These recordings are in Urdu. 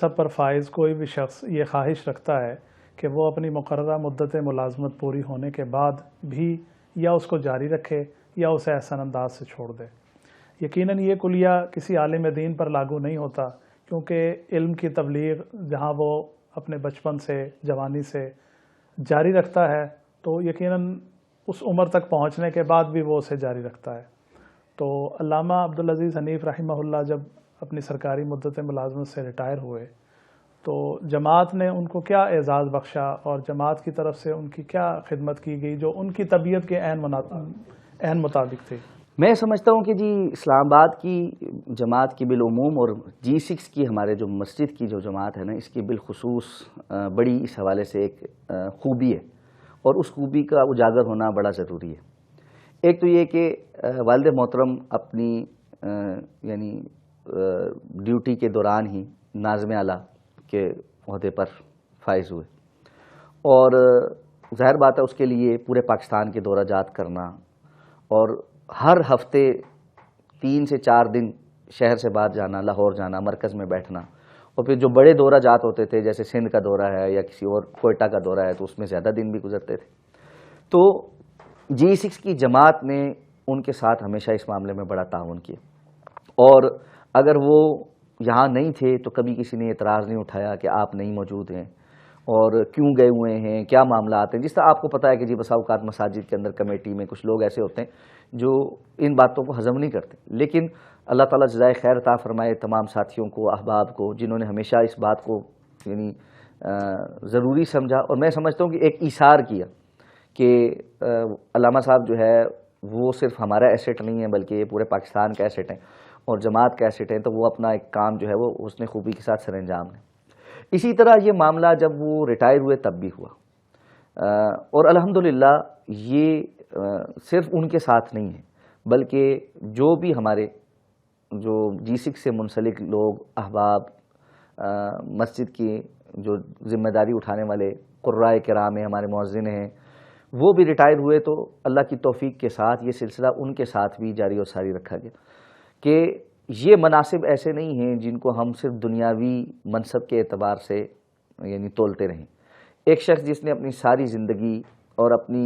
سب پر فائز کوئی بھی شخص یہ خواہش رکھتا ہے کہ وہ اپنی مقررہ مدت ملازمت پوری ہونے کے بعد بھی یا اس کو جاری رکھے یا اسے احسن انداز سے چھوڑ دے۔ یقیناً یہ کلیہ کسی عالم دین پر لاگو نہیں ہوتا، کیونکہ علم کی تبلیغ جہاں وہ اپنے بچپن سے جوانی سے جاری رکھتا ہے تو یقیناً اس عمر تک پہنچنے کے بعد بھی وہ اسے جاری رکھتا ہے۔ تو علامہ عبدالعزیز حنیف رحمہ اللہ جب اپنی سرکاری مدت ملازمت سے ریٹائر ہوئے تو جماعت نے ان کو کیا اعزاز بخشا اور جماعت کی طرف سے ان کی کیا خدمت کی گئی جو ان کی طبیعت کے عین مطابق تھی؟ میں سمجھتا ہوں کہ جی اسلام آباد کی جماعت کی بالعموم اور G6 کی ہمارے جو مسجد کی جو جماعت ہے نا، اس کی بالخصوص بڑی اس حوالے سے ایک خوبی ہے اور اس خوبی کا اجاگر ہونا بڑا ضروری ہے۔ ایک تو یہ کہ والد محترم اپنی یعنی ڈیوٹی کے دوران ہی ناظم اعلیٰ کے عہدے پر فائز ہوئے، اور ظاہر بات ہے اس کے لیے پورے پاکستان کے دورہ جات کرنا اور ہر ہفتے 3 سے 4 دن شہر سے باہر جانا، لاہور جانا، مرکز میں بیٹھنا، اور پھر جو بڑے دورہ جات ہوتے تھے جیسے سندھ کا دورہ ہے یا کسی اور کوئٹہ کا دورہ ہے تو اس میں زیادہ دن بھی گزرتے تھے۔ تو G6 کی جماعت نے ان کے ساتھ ہمیشہ اس معاملے میں بڑا تعاون کیا، اور اگر وہ یہاں نہیں تھے تو کبھی کسی نے اعتراض نہیں اٹھایا کہ آپ نہیں موجود ہیں اور کیوں گئے ہوئے ہیں، کیا معاملات ہیں۔ جس طرح آپ کو پتہ ہے کہ جی بسا اوقات مساجد کے اندر کمیٹی میں کچھ لوگ ایسے ہوتے ہیں جو ان باتوں کو ہضم نہیں کرتے، لیکن اللہ تعالیٰ جزائے خیر عطا فرمائے تمام ساتھیوں کو، احباب کو، جنہوں نے ہمیشہ اس بات کو یعنی ضروری سمجھا، اور میں سمجھتا ہوں کہ ایک ایثار کیا کہ علامہ صاحب جو ہے وہ صرف ہمارا ایسٹ نہیں ہے بلکہ یہ پورے پاکستان کا ایسٹ ہے اور جماعت کا ایسٹ ہے، تو وہ اپنا ایک کام جو ہے وہ حسن خوبی کے ساتھ سر انجام دیں۔ اسی طرح یہ معاملہ جب وہ ریٹائر ہوئے تب بھی ہوا، اور الحمدللہ یہ صرف ان کے ساتھ نہیں ہے بلکہ جو بھی ہمارے جو G6 سے منسلک لوگ، احباب، مسجد کی جو ذمہ داری اٹھانے والے قرائے کرام ہیں، ہمارے مؤذن ہیں، وہ بھی ریٹائر ہوئے تو اللہ کی توفیق کے ساتھ یہ سلسلہ ان کے ساتھ بھی جاری اور ساری رکھا گیا کہ یہ مناصب ایسے نہیں ہیں جن کو ہم صرف دنیاوی منصب کے اعتبار سے یعنی تولتے رہیں۔ ایک شخص جس نے اپنی ساری زندگی اور اپنی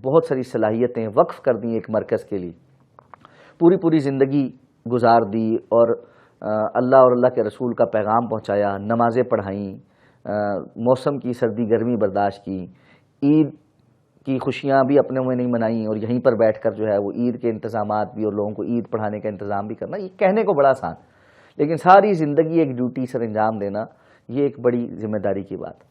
بہت ساری صلاحیتیں وقف کر دیں ایک مرکز کے لیے، پوری زندگی گزار دی اور اللہ اور اللہ کے رسول کا پیغام پہنچایا، نمازیں پڑھائیں، موسم کی سردی گرمی برداشت کی، عید کی خوشیاں بھی اپنے میں نہیں منائیں اور یہیں پر بیٹھ کر جو ہے وہ عید کے انتظامات بھی اور لوگوں کو عید پڑھانے کا انتظام بھی کرنا، یہ کہنے کو بڑا آسان، لیکن ساری زندگی ایک ڈیوٹی سر انجام دینا یہ ایک بڑی ذمہ داری کی بات۔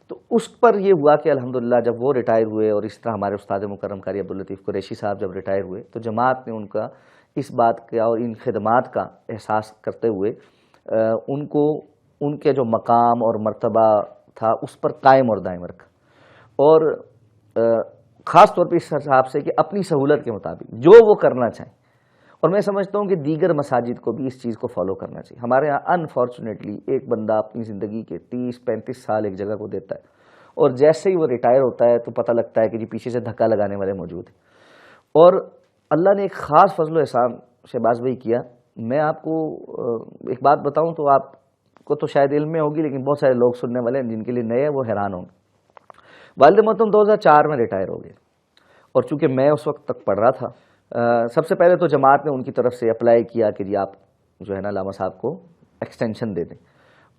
تو اس پر یہ ہوا کہ الحمدللہ جب وہ ریٹائر ہوئے اور اس طرح ہمارے استاد مکرم قاری عبداللطیف قریشی صاحب جب ریٹائر ہوئے تو جماعت نے ان کا اس بات کا اور ان خدمات کا احساس کرتے ہوئے ان کو ان کے جو مقام اور مرتبہ تھا اس پر قائم اور دائم رکھا، اور خاص طور پہ اس حساب سے کہ اپنی سہولت کے مطابق جو وہ کرنا چاہیں، اور میں سمجھتا ہوں کہ دیگر مساجد کو بھی اس چیز کو فالو کرنا چاہیے۔ ہمارے ہاں انفارچونیٹلی ایک بندہ اپنی زندگی کے 30-35 سال ایک جگہ کو دیتا ہے اور جیسے ہی وہ ریٹائر ہوتا ہے تو پتہ لگتا ہے کہ جی پیچھے سے دھکا لگانے والے موجود ہیں، اور اللہ نے ایک خاص فضل و احسان شہباز بھائی کیا۔ میں آپ کو ایک بات بتاؤں تو آپ کو تو شاید علم میں ہوگی لیکن بہت سارے لوگ سننے والے ہیں جن کے لیے نئے ہیں، وہ حیران ہوں گے۔ والد محترم 2004 میں ریٹائر ہو گئے، اور چونکہ میں اس وقت تک پڑھ رہا تھا، سب سے پہلے تو جماعت نے ان کی طرف سے اپلائی کیا کہ جی آپ جو ہے نا علامہ صاحب کو ایکسٹینشن دے دیں،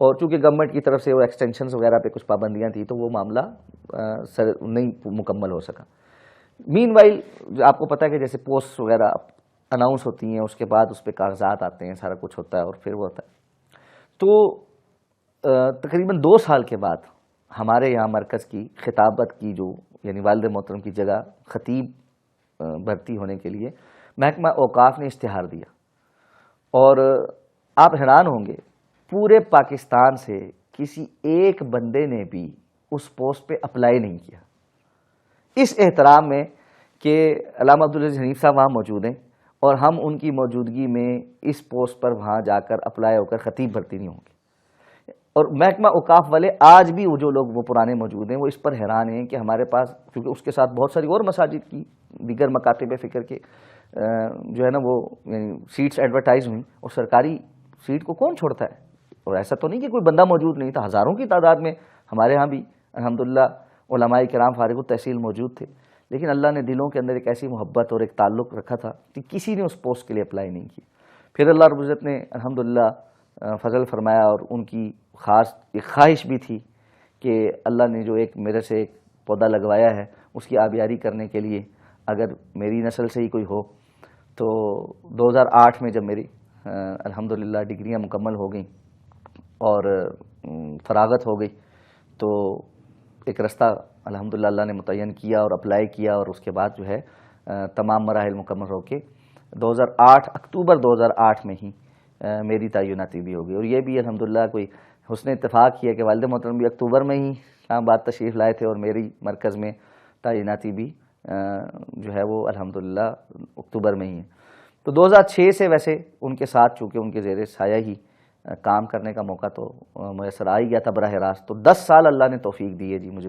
اور چونکہ گورنمنٹ کی طرف سے وہ ایکسٹینشنز وغیرہ پہ کچھ پابندیاں تھیں تو وہ معاملہ نہیں مکمل ہو سکا۔ مین وائل آپ کو پتہ ہے کہ جیسے پوسٹ وغیرہ اناؤنس ہوتی ہیں، اس کے بعد اس پہ کاغذات آتے ہیں، سارا کچھ ہوتا ہے اور پھر وہ ہوتا ہے، تو تقریباً 2 سال کے بعد ہمارے یہاں مرکز کی خطابت کی جو یعنی والد محترم کی جگہ خطیب بھرتی ہونے کے لیے محکمہ اوقاف نے اشتہار دیا، اور آپ حیران ہوں گے پورے پاکستان سے کسی ایک بندے نے بھی اس پوسٹ پہ اپلائی نہیں کیا، اس احترام میں کہ علامہ عبدالعزیز حنیف صاحب وہاں موجود ہیں اور ہم ان کی موجودگی میں اس پوسٹ پر وہاں جا کر اپلائی ہو کر خطیب بھرتی نہیں ہوں گے۔ اور محکمہ اوقاف والے آج بھی وہ جو لوگ وہ پرانے موجود ہیں وہ اس پر حیران ہیں کہ ہمارے پاس، کیونکہ اس کے ساتھ بہت ساری اور مساجد کی دیگر مکاتب فکر کے جو ہے نا وہ یعنی سیٹس ایڈورٹائز ہوئیں، اور سرکاری سیٹ کو کون چھوڑتا ہے؟ اور ایسا تو نہیں کہ کوئی بندہ موجود نہیں تھا، ہزاروں کی تعداد میں ہمارے ہاں بھی الحمدللہ علماء کرام فارغ التحصیل موجود تھے، لیکن اللہ نے دلوں کے اندر ایک ایسی محبت اور ایک تعلق رکھا تھا کہ کسی نے اس پوسٹ کے لیے اپلائی نہیں کی۔ پھر اللہ رب العزت نے الحمدللہ فضل فرمایا، اور ان کی خاص ایک خواہش بھی تھی کہ اللہ نے جو ایک میرے سے ایک پودا لگوایا ہے اس کی آبیاری کرنے کے لیے اگر میری نسل سے ہی کوئی ہو، تو 2008 میں جب میری الحمدللہ ڈگریاں مکمل ہو گئیں اور فراغت ہو گئی، تو ایک رستہ الحمدللہ اللہ نے متعین کیا اور اپلائی کیا، اور اس کے بعد جو ہے تمام مراحل مکمل ہو کے 2008 اکتوبر 2008 میں ہی میری تعیناتی بھی ہو گئی۔ اور یہ بھی الحمدللہ کوئی حسن اتفاق ہی ہے کہ والد محترم بھی اکتوبر میں ہی اسلام آباد تشریف لائے تھے، اور میری مرکز میں تعیناتی بھی جو ہے وہ الحمدللہ اکتوبر میں ہی ہے۔ تو 2006 سے ویسے ان کے ساتھ چونکہ ان کے زیر سایہ ہی کام کرنے کا موقع تو میسر آ ہی گیا تھا براہ راست، تو 10 سال اللہ نے توفیق دی ہے جی مجھے۔